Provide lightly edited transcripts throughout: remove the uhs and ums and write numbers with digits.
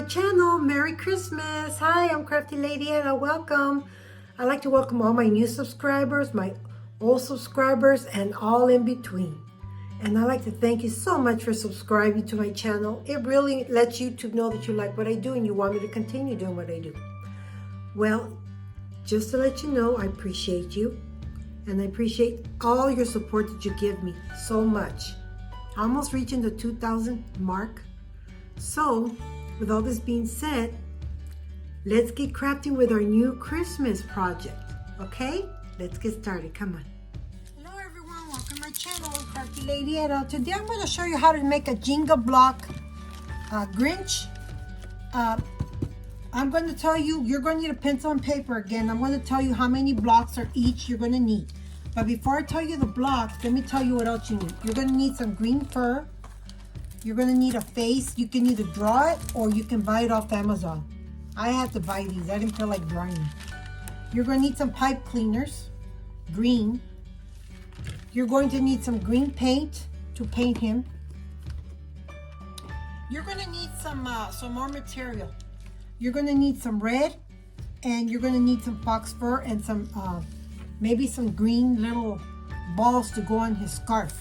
channel. Merry Christmas. Hi, I'm Crafty Lady Etta. Welcome. I'd like to welcome all my new subscribers, my old subscribers, and all in between. And I'd like to thank you so much for subscribing to my channel. It really lets YouTube know that you like what I do and you want me to continue doing what I do. Well, just to let you know, I appreciate you. And I appreciate all your support that you give me so much. Almost reaching the 2,000 mark. So, with all this being said, let's get crafting with our new Christmas project. Okay? Let's get started. Come on. Hello everyone, welcome to my channel. I'm Crafty Lady Etta. Today I'm going to show you how to make a Jenga block Grinch. I'm going to tell you, you're going to need a pencil and paper again. I'm going to tell you how many blocks are each you're going to need. But before I tell you the blocks, let me tell you what else you need. You're going to need some green fur. You're going to need a face. You can either draw it or you can buy it off Amazon. I had to buy these. I didn't feel like drawing them. You're going to need some pipe cleaners, green. You're going to need some green paint to paint him. You're going to need some more material. You're going to need some red, and you're going to need some fox fur and some maybe some green little balls to go on his scarf.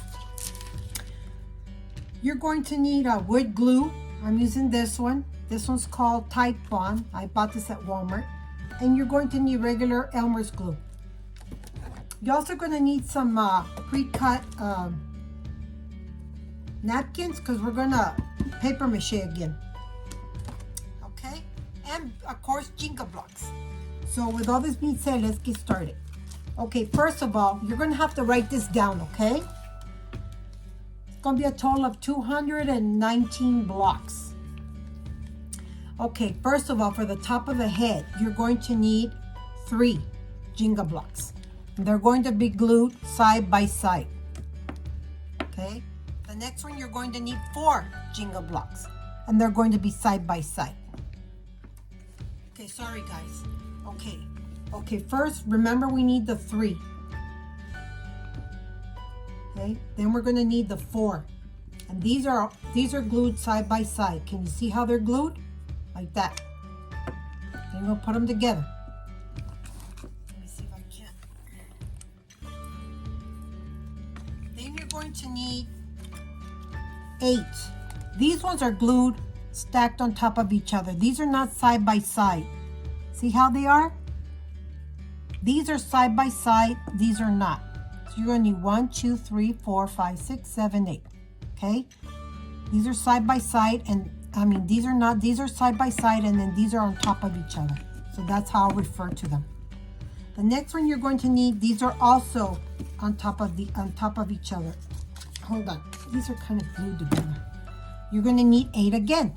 You're going to need a wood glue. I'm using this one. This one's called Tide Bond. I bought this at Walmart. And you're going to need regular Elmer's glue. You're also going to need some pre-cut napkins because we're going to paper mache again. Okay? And of course, Jenga blocks. So with all this being said, let's get started. Okay, first of all, you're going to have to write this down, okay? It's going to be a total of 219 blocks. Okay, first of all, for the top of the head, you're going to need 3 Jenga blocks. And they're going to be glued side by side. Okay? The next one, you're going to need 4 Jenga blocks. And they're going to be side by side. Okay, sorry guys. Okay, first, remember we need the 3. Okay, then we're going to need the 4. And these are glued side by side. Can you see how they're glued? Like that. Then we'll put them together. Let me see if I can. Then you're going to need 8. These ones are glued stacked on top of each other. These are not side by side. See how they are? These are side by side. These are not. So you're going to need 1, 2, 3, 4, 5, 6, 7, 8. Okay? These are side by side, and these are not. These are side by side, and then these are on top of each other. So that's how I'll refer to them. The next one you're going to need, these are also on top of each other. Hold on. These are kind of glued together. You're going to need 8 again.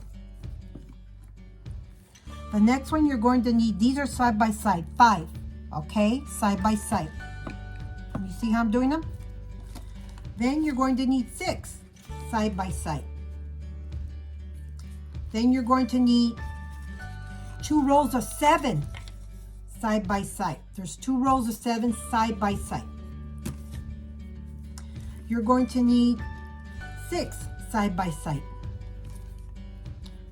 The next one you're going to need, these are side by side, 5. Okay, side by side. You see how I'm doing them? Then you're going to need 6 side by side. Then you're going to need 2 rows of 7 side by side. There's 2 rows of 7 side by side. You're going to need 6 side by side.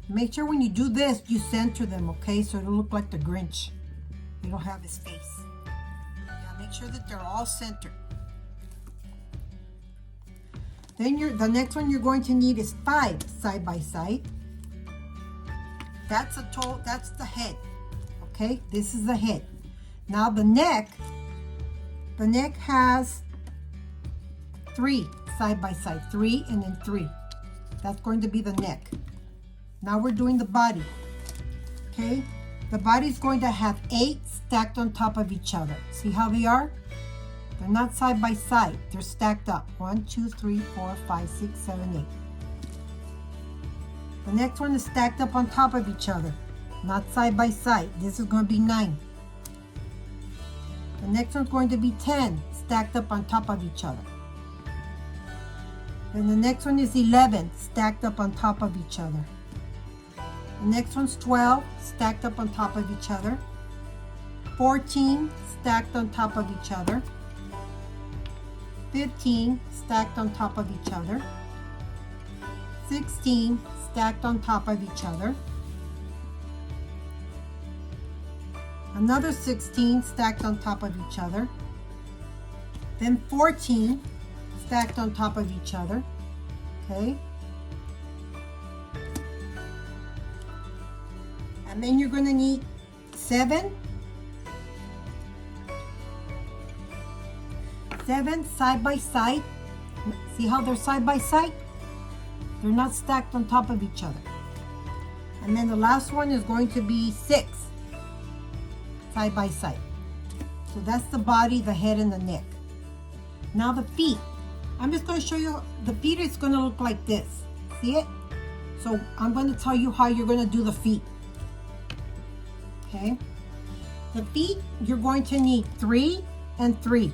Make sure when you do this, you center them, okay? So it'll look like the Grinch. You don't have his face. Yeah, make sure that they're all centered. Then the next one you're going to need is 5 side by side. That's the head. Okay, this is the head. Now the neck has 3 side by side, 3 and then 3. That's going to be the neck. Now we're doing the body. Okay, the body's going to have 8 stacked on top of each other. See how they are? They're not side by side. They're stacked up. 1, 2, 3, 4, 5, 6, 7, 8. The next one is stacked up on top of each other. Not side by side. This is going to be 9. The next one's going to be 10 stacked up on top of each other. And the next one is 11 stacked up on top of each other. The next one's 12 stacked up on top of each other. 14 stacked on top of each other. 15 stacked on top of each other. 16 stacked on top of each other. another 16 stacked on top of each other, then 14 stacked on top of each other, okay? And then you're gonna need 7 side by side. See how they're side by side? They're not stacked on top of each other. And then the last one is going to be 6 side by side. So that's the body, the head, and the neck. Now the feet. I'm just going to show you, the feet is going to look like this. See it? So I'm going to tell you how you're going to do the feet. Okay? The feet, you're going to need 3 and 3.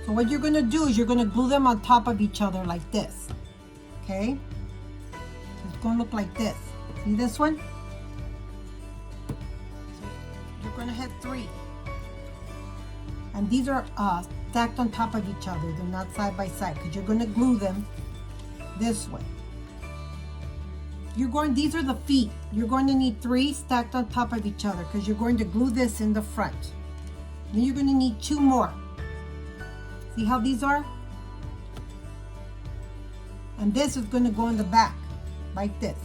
So what you're going to do is you're going to glue them on top of each other like this. Okay? It's going to look like this. See this one? So you're going to have 3. And these are stacked on top of each other. They're not side by side because you're going to glue them this way. These are the feet. You're going to need 3 stacked on top of each other because you're going to glue this in the front. Then you're going to need 2 more. See how these are? And this is going to go in the back like this.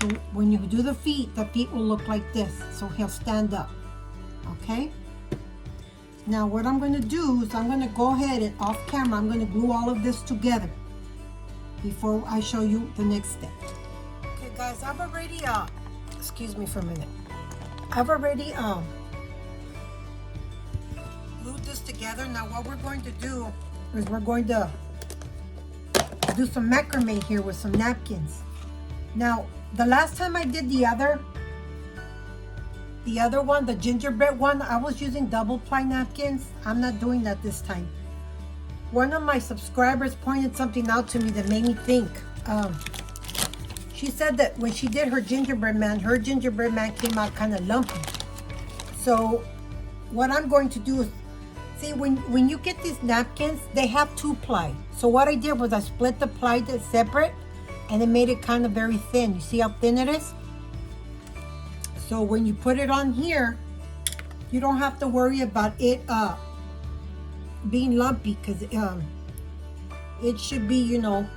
So when you do the feet will look like this. So he'll stand up. Okay? Now what I'm going to do is I'm going to go ahead and off camera, I'm going to glue all of this together before I show you the next step. Okay guys, I've already, excuse me for a minute. I've already glued this together. Now what we're going to do is we're going to do some macrame here with some napkins. Now the last time I did the other one, the gingerbread one, I was using double ply napkins. I'm not doing that this time. One of my subscribers pointed something out to me that made me think. She said that when she did her gingerbread man came out kind of lumpy. So what I'm going to do is, see, when you get these napkins, they have 2 ply. So what I did was I split the ply that's separate and it made it kind of very thin. You see how thin it is? So when you put it on here, you don't have to worry about it being lumpy because it should be, you know,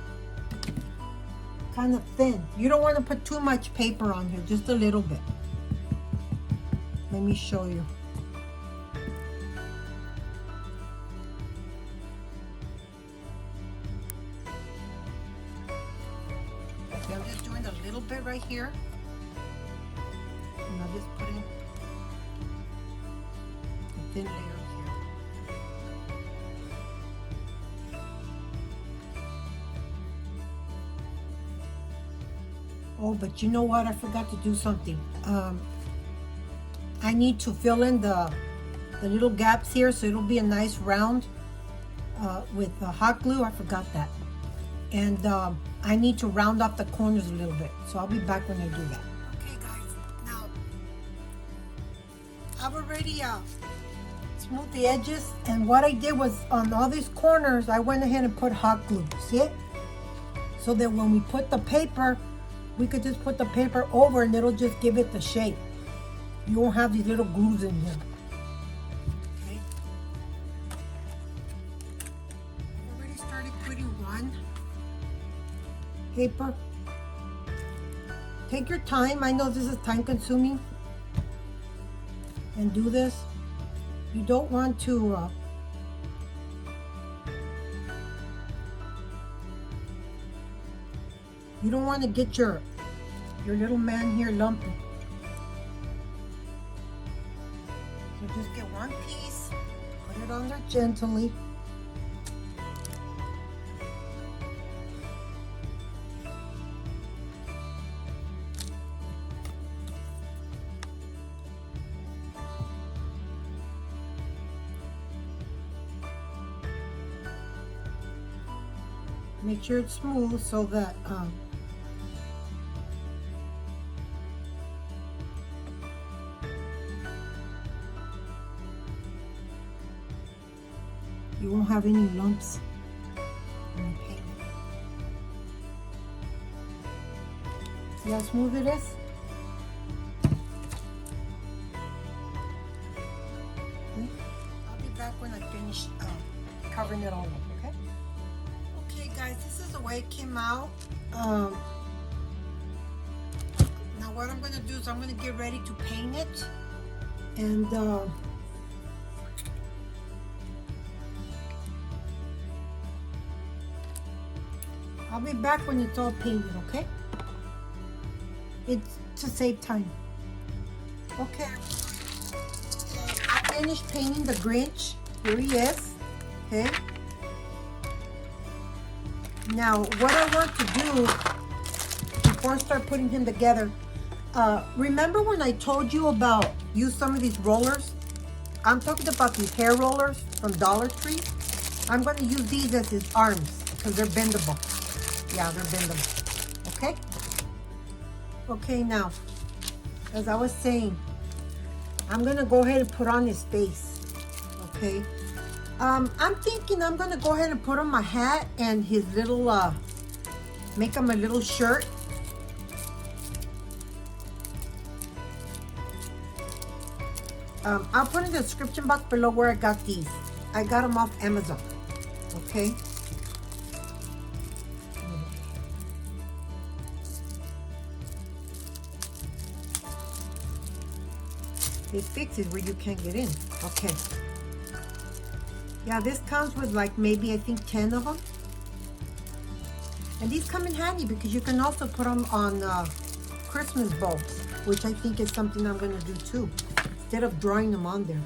kind of thin. You don't want to put too much paper on here, just a little bit. Let me show you. Okay, I'm just doing a little bit right here. And I'm just putting a thin layer here. Oh, but you know what? I forgot to do something. I need to fill in the little gaps here so it'll be a nice round with hot glue. I forgot that. And I need to round off the corners a little bit. So I'll be back when I do that. Okay, guys. Now, I've already smoothed the edges. And what I did was on all these corners, I went ahead and put hot glue. See it? So that when we put the paper, we could just put the paper over and it'll just give it the shape. You won't have these little grooves in here. Okay. I've already started putting one paper. Take your time. I know this is time consuming. And do this. You don't want to you don't want to get your little man here lumpy. So just get one piece, put it on there gently. Make sure it's smooth so that you won't have any lumps when you paint it. See how smooth it is? I finish covering it all up, okay? Okay guys, this is the way it came out. Now what I'm gonna do is I'm gonna get ready to paint it, and I'll be back when it's all painted, okay? It's to save time. Okay. I finished painting the Grinch. Here he is. Okay. Now, what I want to do before I start putting him together, remember when I told you about use some of these rollers? I'm talking about these hair rollers from Dollar Tree. I'm going to use these as his arms because they're bendable. Yeah, they're bendable. Okay? Okay, now, as I was saying, I'm going to go ahead and put on his face. Okay? I'm thinking I'm going to go ahead and put on my hat and his little, make him a little shirt. I'll put in the description box below where I got these. I got them off Amazon. Okay? It fixes where you can't get in. Okay. Yeah, this comes with like maybe I think 10 of them. And these come in handy because you can also put them on Christmas bulbs, which I think is something I'm going to do too, instead of drawing them on there.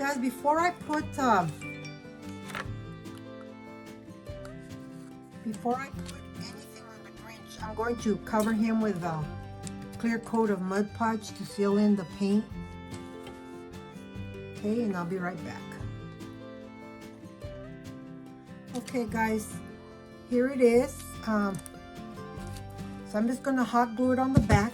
guys, before I put anything on the Grinch, I'm going to cover him with a clear coat of Mud Podge to seal in the paint. Okay, and I'll be right back. Okay guys, here it is. So I'm just going to hot glue it on the back.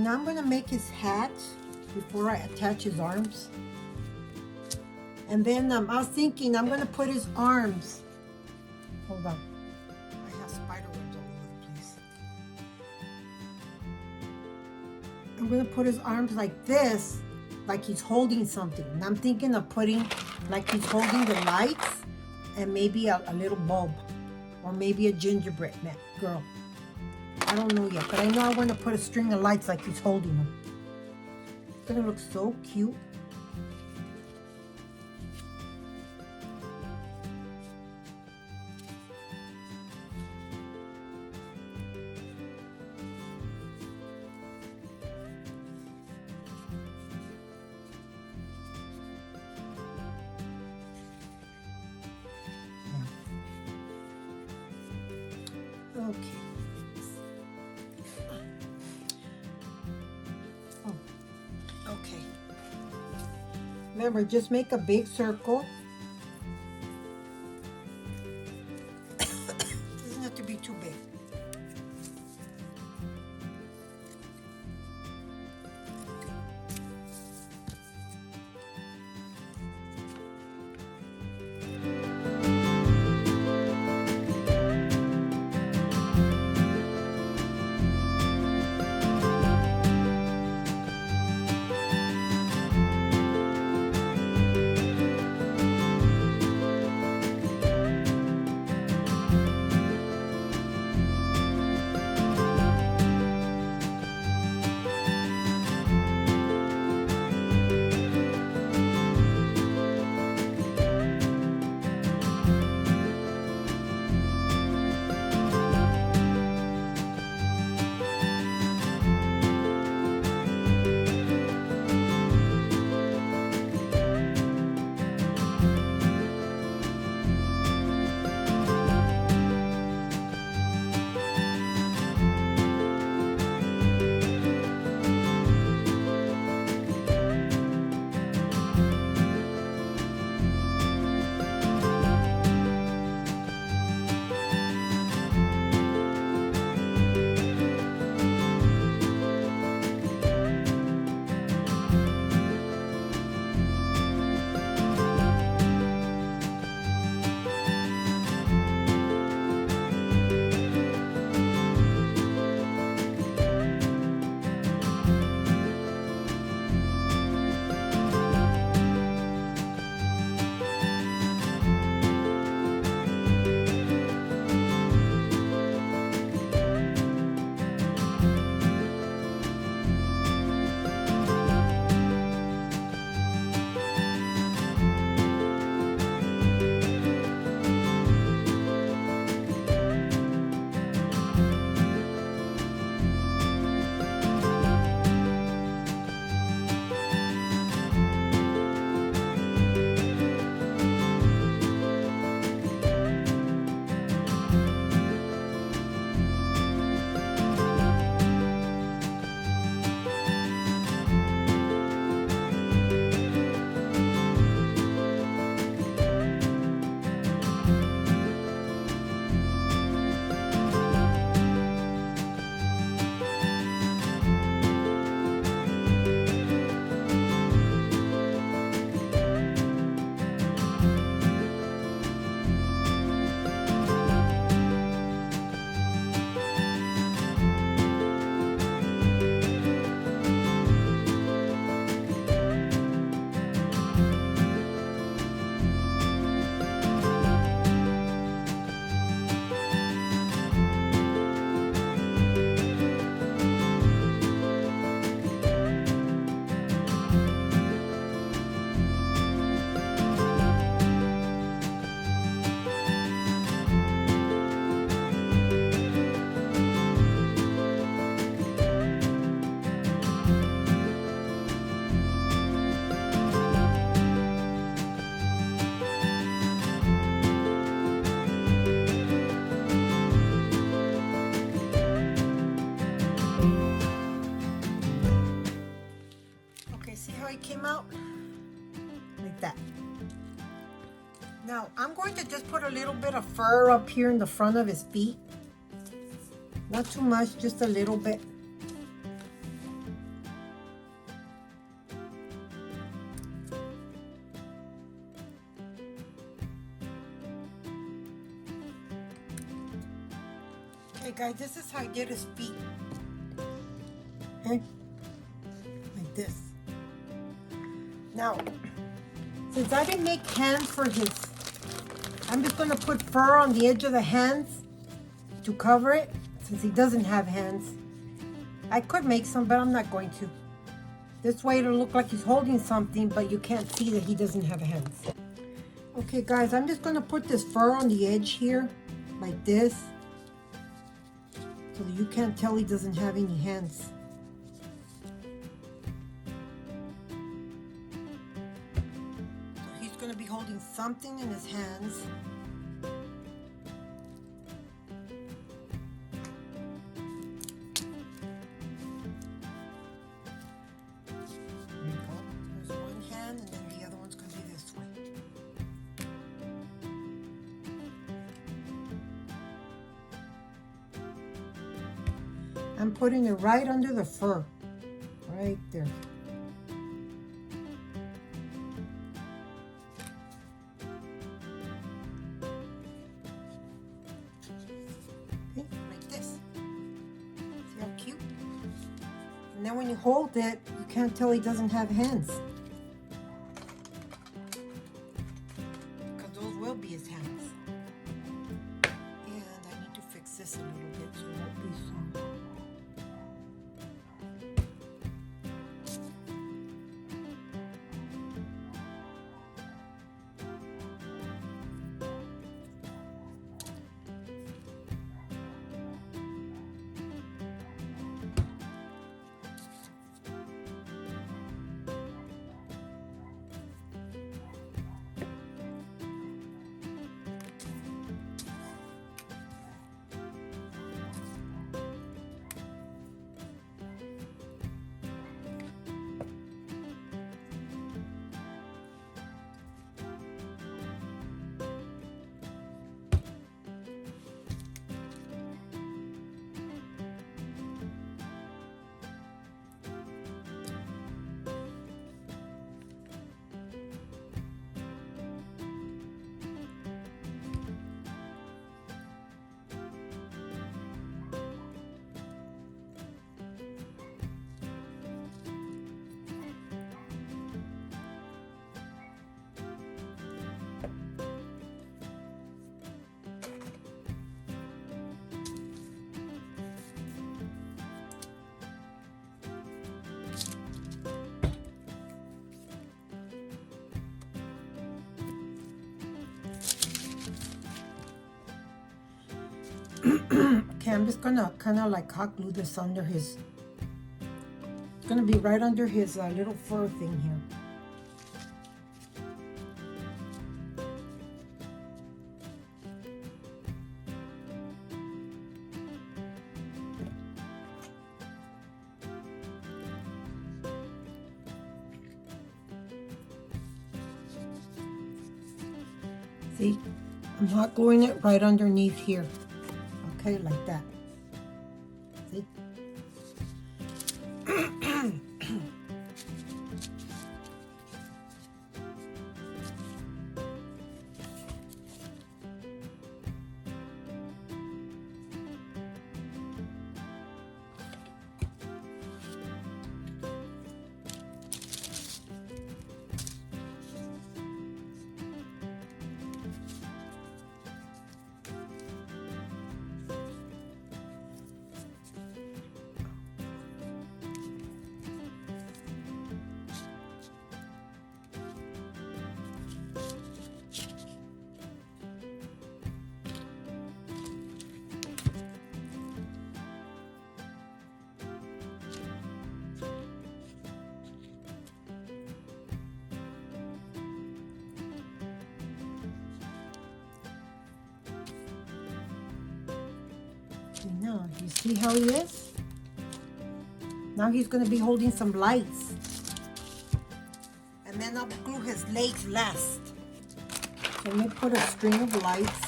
Now I'm going to make his hat before I attach his arms. And then I was thinking I'm going to put his arms. Hold on. I have spider webs all over the place. I'm going to put his arms like this, like he's holding something. And I'm thinking of putting like he's holding the lights and maybe a little bulb. Or maybe a gingerbread man, girl. I don't know yet, but I know I want to put a string of lights like he's holding them. It's going to look so cute. Okay. Oh, okay. Remember, just make a big circle. Doesn't have to be too big. Came out like that. Now I'm going to just put a little bit of fur up here in the front of his feet. Not too much, just a little bit. Okay guys, this is how I get his feet. Okay? Like this. Now, since I didn't make hands for his, I'm just going to put fur on the edge of the hands to cover it, since he doesn't have hands. I could make some, but I'm not going to. This way it'll look like he's holding something, but you can't see that he doesn't have hands. Okay guys, I'm just going to put this fur on the edge here, like this, so that you can't tell he doesn't have any hands. Going to be holding something in his hands. There you go. There's one hand and then the other I'm putting it right under the fur. Right there. Okay, like this. See how cute? And then when you hold it, you can't tell he doesn't have hands. Because those will be his hands. And I need to fix this a little bit so it won't be so. Okay, I'm just gonna kind of like hot glue this under his, it's gonna be right under his little fur thing here. See, I'm hot gluing it right underneath here. Okay, like that. See? Now, you see how he is? Now he's going to be holding some lights. And then I'll glue his legs last. So let me put a string of lights.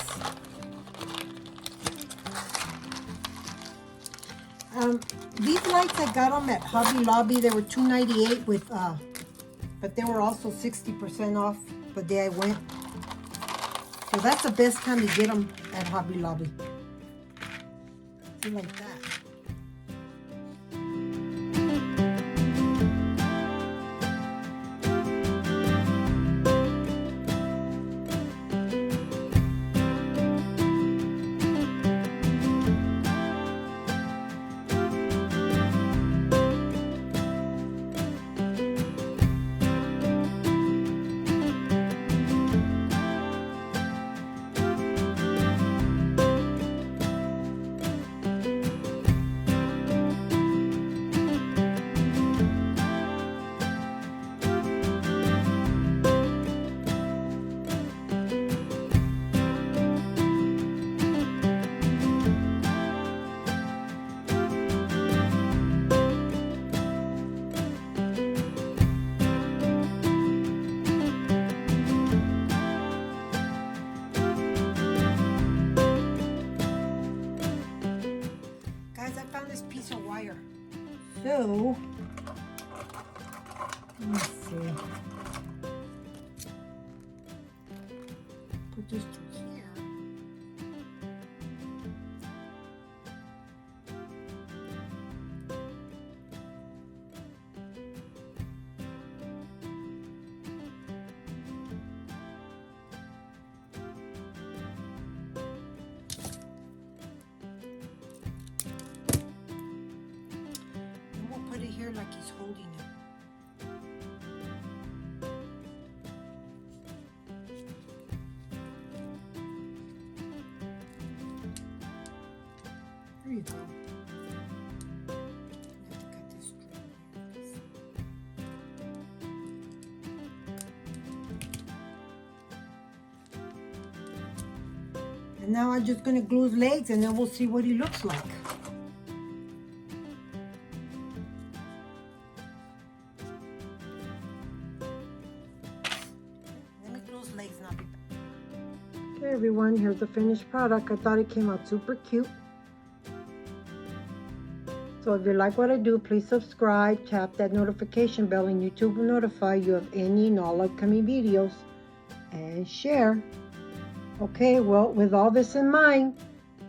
These lights I got them at Hobby Lobby. They were $2.98 with, but they were also 60% off the day I went. So that's the best time to get them at Hobby Lobby. Like that. guys, I found this piece of wire. So, let's see. Put this to here. Put it here like he's holding it. There you go. I have to cut this string here. And now I'm just going to glue his legs and then we'll see what he looks like. Okay everyone, here's the finished product. I thought it came out super cute. So if you like what I do, please subscribe, tap that notification bell, and YouTube will notify you of any and all upcoming videos, and share. Okay, well, with all this in mind,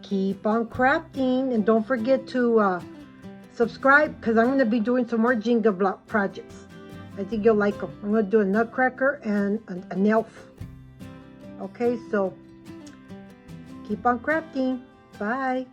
keep on crafting, and don't forget to subscribe, because I'm going to be doing some more Jenga block projects. I think you'll like them. I'm going to do a nutcracker and an elf. Okay, so keep on crafting. Bye.